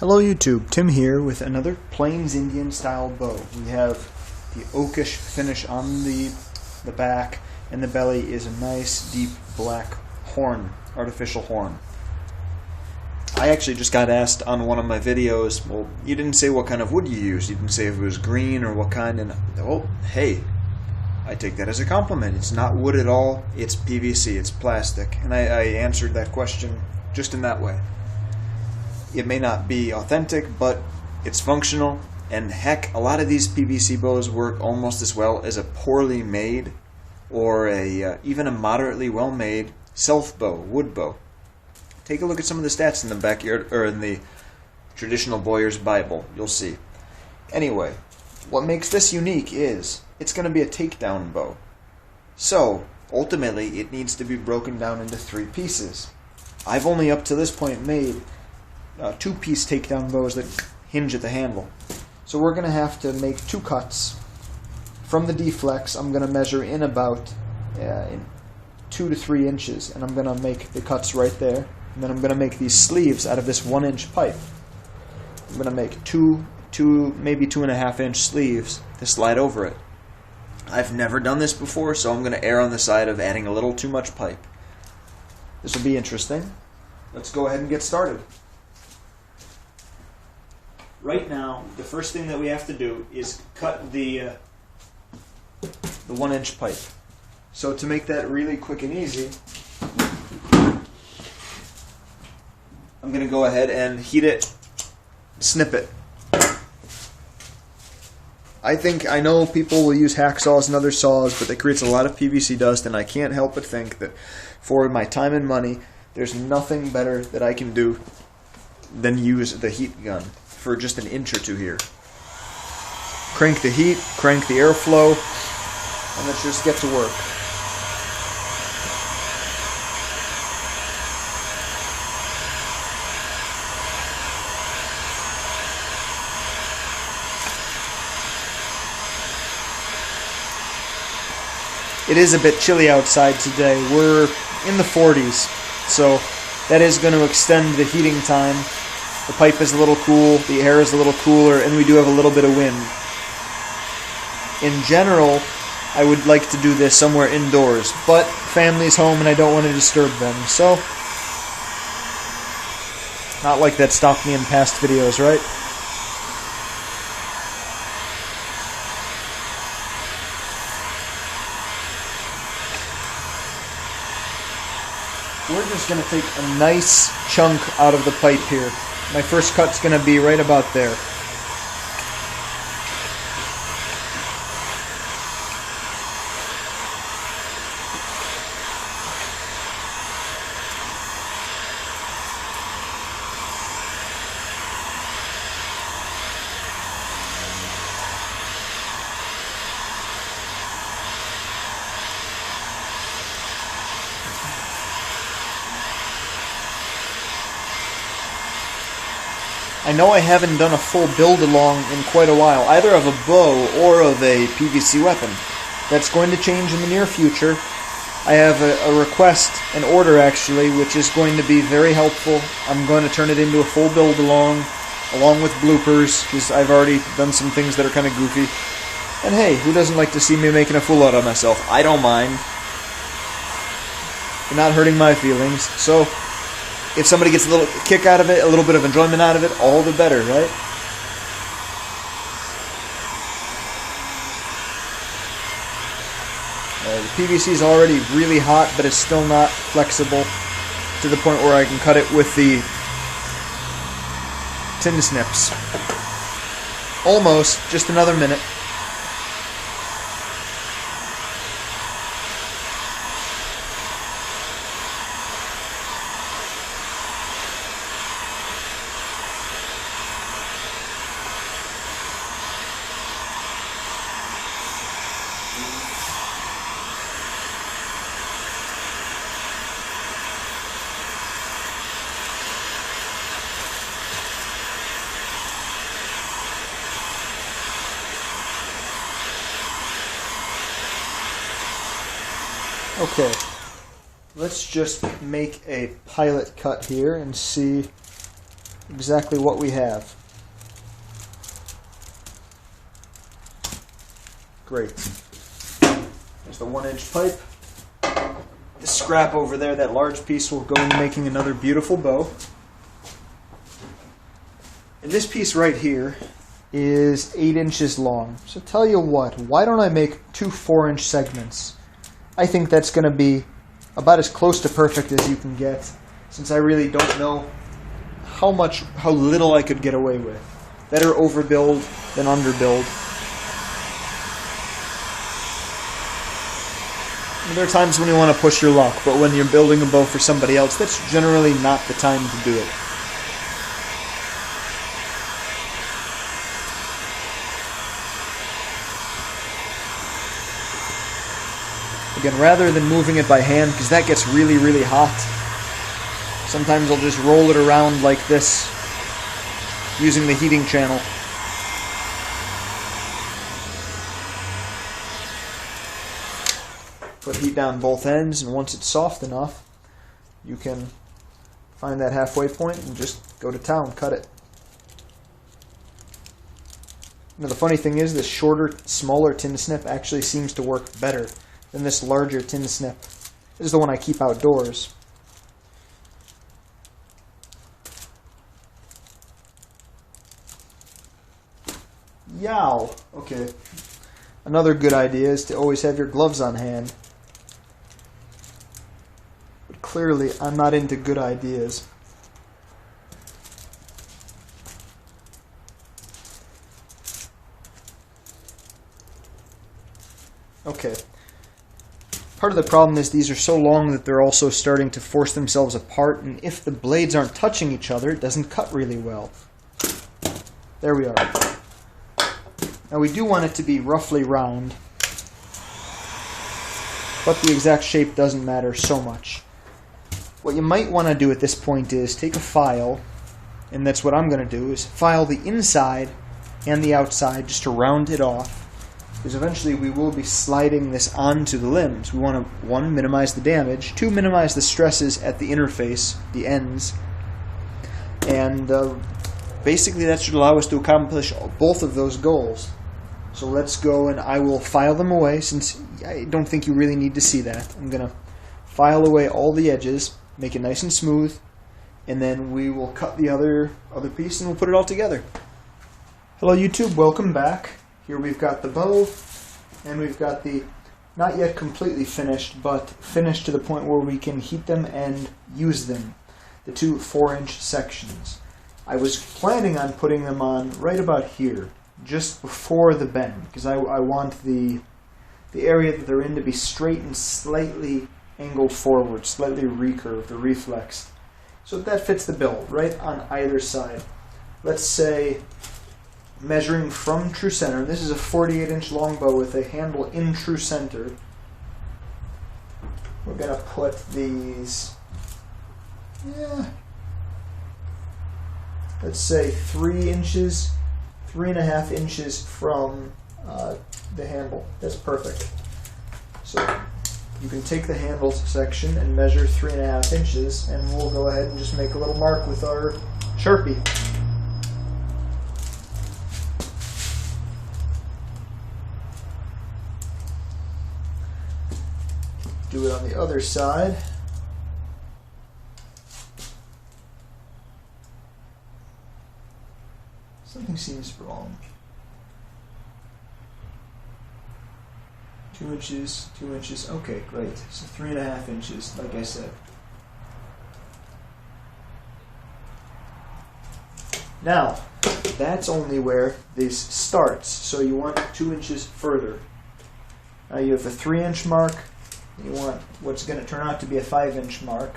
Hello YouTube, Tim here with another Plains Indian style bow. We have the oakish finish on the back, and the belly is a nice deep black horn, artificial horn. I actually just got asked on one of my videos, well, you didn't say what kind of wood you used. You didn't say if it was green or what kind, and oh, hey, I take that as a compliment. It's not wood at all, it's PVC, it's plastic. And I answered that question just in that way. It may not be authentic, but it's functional, and heck, a lot of these PVC bows work almost as well as a poorly made or even a moderately well-made self bow, wood bow. Take a look at some of the stats in the backyard or in the traditional Boyer's Bible. You'll see. Anyway, what makes this unique is it's going to be a takedown bow. So ultimately, it needs to be broken down into 3 pieces. I've only up to this point made 2-piece takedown bows that hinge at the handle. So we're going to have to make 2 cuts. From the deflex, I'm going to measure in about 2 to 3 inches, and I'm going to make the cuts right there. And then I'm going to make these sleeves out of this 1-inch pipe. I'm going to make maybe 2.5-inch sleeves to slide over it. I've never done this before, so I'm going to err on the side of adding a little too much pipe. This will be interesting. Let's go ahead and get started. Right now, the first thing that we have to do is cut the 1-inch pipe. So to make that really quick and easy, I'm going to go ahead and heat it, snip it. I know people will use hacksaws and other saws, but that creates a lot of PVC dust, and I can't help but think that for my time and money, there's nothing better that I can do than use the heat gun for just an inch or 2 here. Crank the heat, crank the airflow, and let's just get to work. It is a bit chilly outside today. We're in the 40s, so that is going to extend the heating time. The pipe is a little cool, the air is a little cooler, and we do have a little bit of wind. In general, I would like to do this somewhere indoors, but family's home and I don't want to disturb them, so not like that stopped me in past videos, right? We're just going to take a nice chunk out of the pipe here. My first cut's going to be right about there. I know I haven't done a full build-along in quite a while, either of a bow or of a PVC weapon. That's going to change in the near future. I have a request, an order actually, which is going to be very helpful. I'm going to turn it into a full build-along, along with bloopers, because I've already done some things that are kind of goofy. And hey, who doesn't like to see me making a fool out of myself? I don't mind. You're not hurting my feelings, so if somebody gets a little kick out of it, a little bit of enjoyment out of it, all the better, right? The PVC is already really hot, but it's still not flexible to the point where I can cut it with the tin snips. Almost, just another minute. Okay, let's just make a pilot cut here and see exactly what we have. Great. There's the 1-inch pipe. The scrap over there, that large piece, will go into making another beautiful bow. And this piece right here is 8 inches long. So tell you what, why don't I make 2 4-inch segments? I think that's going to be about as close to perfect as you can get, since I really don't know how little I could get away with. Better overbuild than underbuild. There are times when you want to push your luck, but when you're building a bow for somebody else, that's generally not the time to do it. Again, rather than moving it by hand, because that gets really, really hot, sometimes I'll just roll it around like this, using the heating channel. Put heat down both ends, and once it's soft enough, you can find that halfway point and just go to town, cut it. Now the funny thing is, this shorter, smaller tin snip actually seems to work better than this larger tin snip. This is the one I keep outdoors. Yow! Okay. Another good idea is to always have your gloves on hand. But clearly, I'm not into good ideas. Okay. Part of the problem is these are so long that they're also starting to force themselves apart, and if the blades aren't touching each other, it doesn't cut really well. There we are. Now we do want it to be roughly round, but the exact shape doesn't matter so much. What you might want to do at this point is take a file, and that's what I'm going to do, is file the inside and the outside just to round it off, because eventually we will be sliding this onto the limbs. We want to, 1, minimize the damage, 2, minimize the stresses at the interface, the ends, and basically that should allow us to accomplish both of those goals. So let's go, and I will file them away, since I don't think you really need to see that. I'm going to file away all the edges, make it nice and smooth, and then we will cut the other piece and we'll put it all together. Hello YouTube, welcome back. Here we've got the bow, and we've got the, not yet completely finished, but finished to the point where we can heat them and use them, the 2 4-inch sections. I was planning on putting them on right about here, just before the bend, because I want the area that they're in to be straight and slightly angled forward, slightly recurved or reflexed, so that fits the build, right on either side. Let's say, measuring from true center, this is a 48-inch long bow with a handle in true center. We're going to put these, let's say 3 inches, 3.5 inches from the handle. That's perfect. So you can take the handle section and measure 3.5 inches, and we'll go ahead and just make a little mark with our Sharpie. Do it on the other side. Something seems wrong. 2 inches, 2 inches. Okay, great. So 3.5 inches, like I said. Now, that's only where this starts. So you want 2 inches further. Now you have the 3-inch mark. You want what's going to turn out to be a 5-inch mark,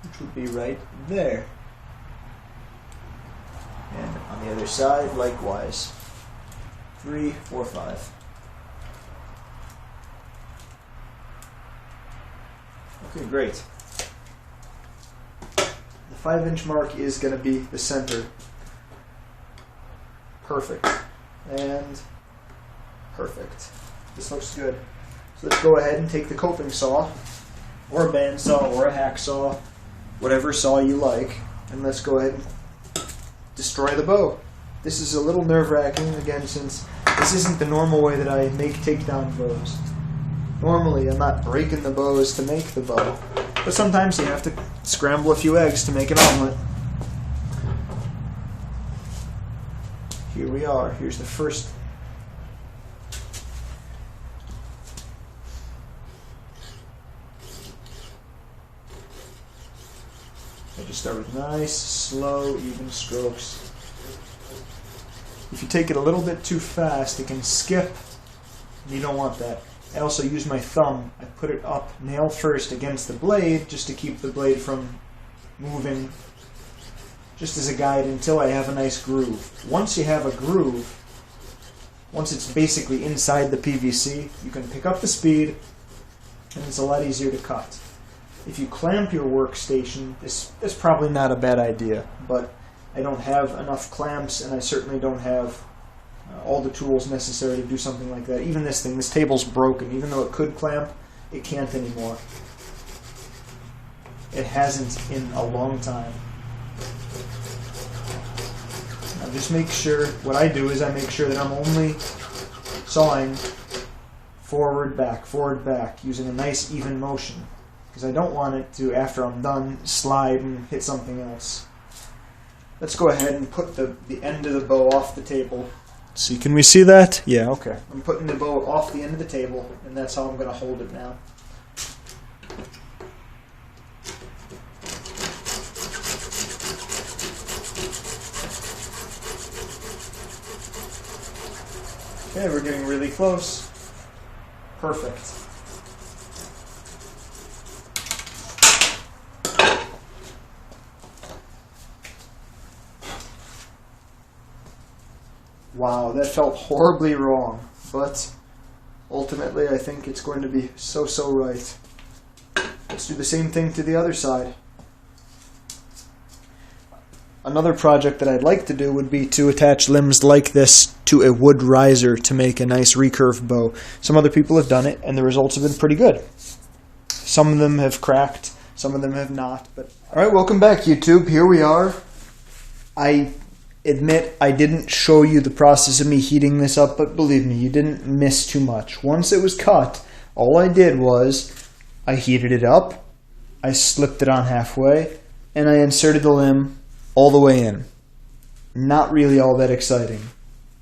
which would be right there. And on the other side, likewise. 3, 4, 5. Okay, great. The 5-inch mark is going to be the center. Perfect. And perfect. This looks good. So let's go ahead and take the coping saw, or a bandsaw, or a hacksaw, whatever saw you like. and let's go ahead and destroy the bow. This is a little nerve-wracking, again, since this isn't the normal way that I make takedown bows. Normally, I'm not breaking the bows to make the bow, but sometimes you have to scramble a few eggs to make an omelet. Here we are. Here's the first. I just start with nice, slow, even strokes. If you take it a little bit too fast, it can skip, and you don't want that. I also use my thumb. I put it up nail first against the blade just to keep the blade from moving, just as a guide until I have a nice groove. Once you have a groove, once it's basically inside the PVC, you can pick up the speed and it's a lot easier to cut. If you clamp your workstation, this is probably not a bad idea, but I don't have enough clamps and I certainly don't have all the tools necessary to do something like that. Even this thing, this table's broken. Even though it could clamp, it can't anymore. It hasn't in a long time. Now just make sure, what I do is I make sure that I'm only sawing forward, back, using a nice even motion. Because I don't want it to, after I'm done, slide and hit something else. Let's go ahead and put the end of the bow off the table. See, can we see that? Yeah, okay. I'm putting the bow off the end of the table, and that's how I'm going to hold it now. Okay, we're getting really close. Perfect. Wow, that felt horribly wrong, but ultimately I think it's going to be so right. Let's do the same thing to the other side. Another project that I'd like to do would be to attach limbs like this to a wood riser to make a nice recurve bow. Some other people have done it, and the results have been pretty good. Some of them have cracked, some of them have not. But alright, welcome back, YouTube. Here we are. I admit I didn't show you the process of me heating this up, but believe me, you didn't miss too much. Once it was cut, all I did was I heated it up, I slipped it on halfway, and I inserted the limb all the way in. Not really all that exciting.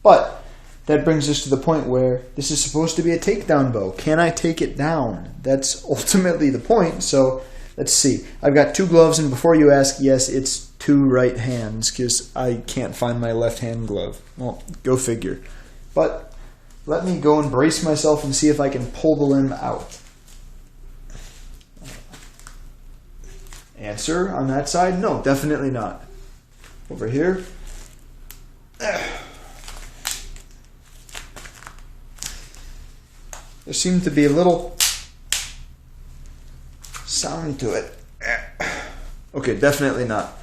But that brings us to the point where this is supposed to be a takedown bow. Can I take it down? That's ultimately the point, so let's see. I've got two gloves, and before you ask, yes, it's two right hands, because I can't find my left hand glove. Well, go figure. But let me go and brace myself and see if I can pull the limb out. Answer on that side? No, definitely not. Over here. There seemed to be a little sound to it. Okay, definitely not.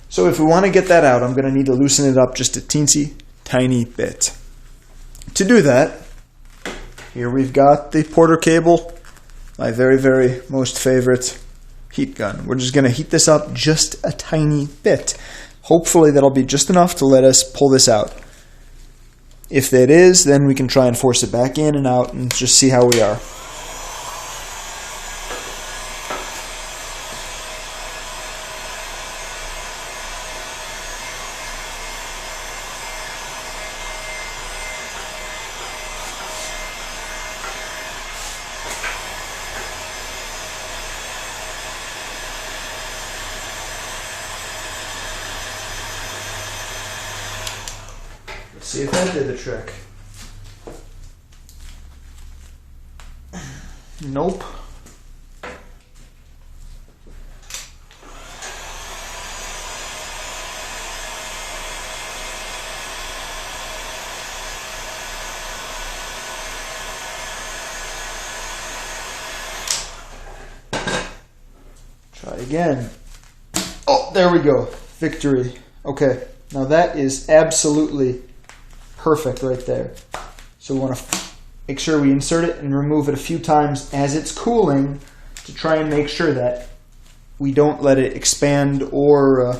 So if we want to get that out, I'm going to need to loosen it up just a teensy tiny bit. To do that, here we've got the Porter cable, my very most favorite heat gun. We're just going to heat this up just a tiny bit. Hopefully that'll be just enough to let us pull this out. If that is, then we can try and force it back in and out and just see how we are. Let's see if that did the trick. Nope. Try again. Oh, there we go. Victory. Okay, now that is absolutely perfect right there. So we want to make sure we insert it and remove it a few times as it's cooling to try and make sure that we don't let it expand or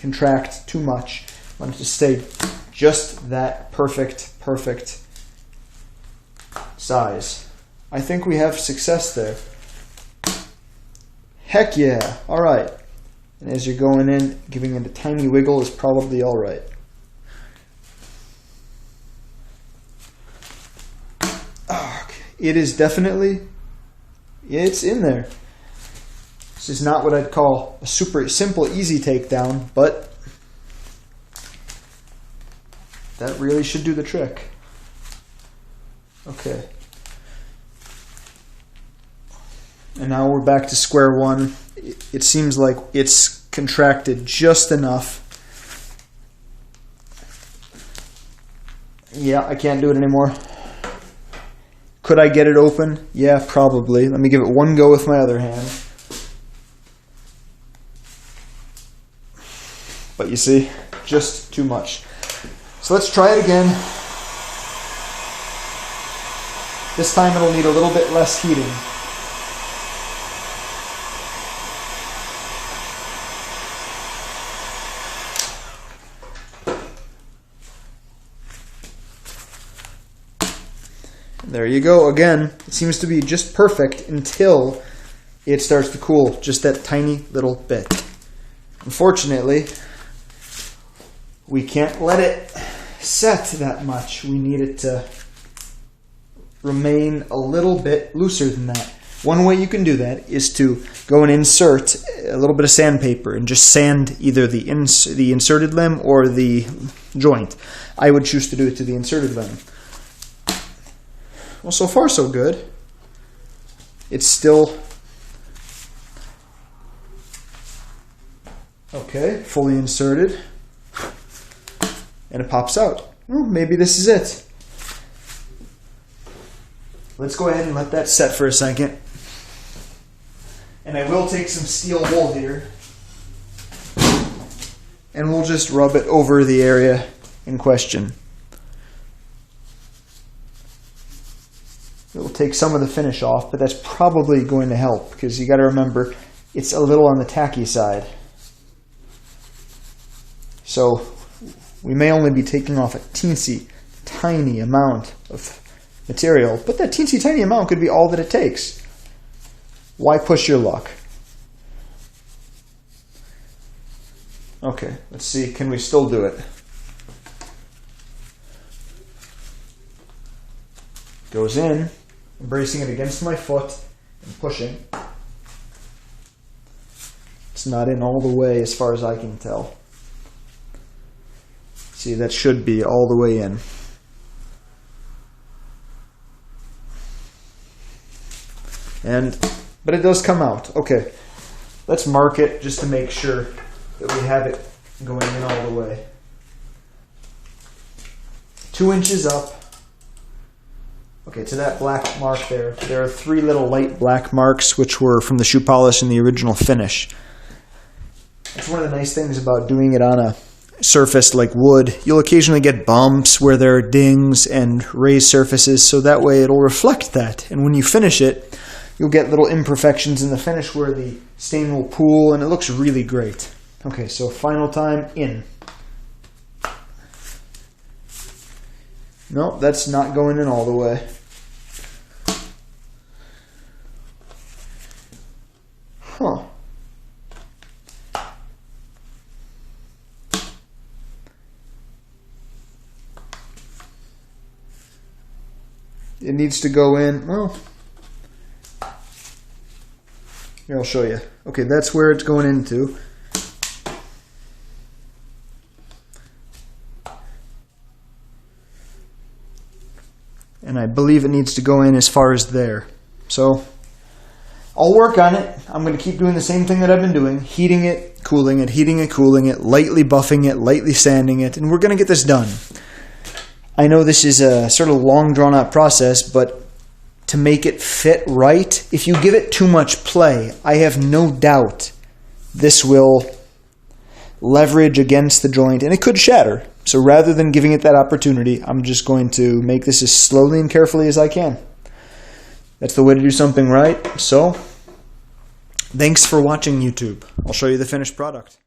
contract too much. I want it to stay just that perfect size. I think we have success there. Heck yeah. All right. And as you're going in, giving it a tiny wiggle is probably all right. Okay. It is definitely, it's in there. This is not what I'd call a super simple, easy takedown, but that really should do the trick. Okay. And now we're back to square one. It seems like it's contracted just enough. Yeah, I can't do it anymore. Could I get it open? Yeah, probably. Let me give it one go with my other hand. But you see, just too much. So let's try it again. This time it'll need a little bit less heating. There you go. Again, it seems to be just perfect until it starts to cool just that tiny little bit. Unfortunately, we can't let it set that much. We need it to remain a little bit looser than that. One way you can do that is to go and insert a little bit of sandpaper and just sand either the inserted limb or the joint. I would choose to do it to the inserted limb. Well, so far so good. It's still okay, fully inserted, and it pops out. Well, maybe this is it. Let's go ahead and let that set for a second. And I will take some steel wool here, and we'll just rub it over the area in question. It will take some of the finish off, but that's probably going to help because you got to remember it's a little on the tacky side. So we may only be taking off a teensy tiny amount of material, but that teensy tiny amount could be all that it takes. Why push your luck? Okay, let's see, can we still do it? Goes in, bracing it against my foot and pushing. It's not in all the way as far as I can tell. See, that should be all the way in. But it does come out. Okay, let's mark it just to make sure that we have it going in all the way. 2 inches up. Okay, to that black mark there are 3 little light black marks which were from the shoe polish in the original finish. That's one of the nice things about doing it on a surface like wood. You'll occasionally get bumps where there are dings and raised surfaces, so that way it'll reflect that. And when you finish it, you'll get little imperfections in the finish where the stain will pool, and it looks really great. Okay, so final time, in. No, that's not going in all the way. Huh. It needs to go in. Well, here, I'll show you. Okay, that's where it's going into. And I believe it needs to go in as far as there. So I'll work on it. I'm going to keep doing the same thing that I've been doing. Heating it, cooling it, heating it, cooling it, lightly buffing it, lightly sanding it. And we're going to get this done. I know this is a sort of long drawn out process, but to make it fit right, if you give it too much play, I have no doubt this will leverage against the joint and it could shatter. So rather than giving it that opportunity, I'm just going to make this as slowly and carefully as I can. That's the way to do something right. So, thanks for watching YouTube. I'll show you the finished product.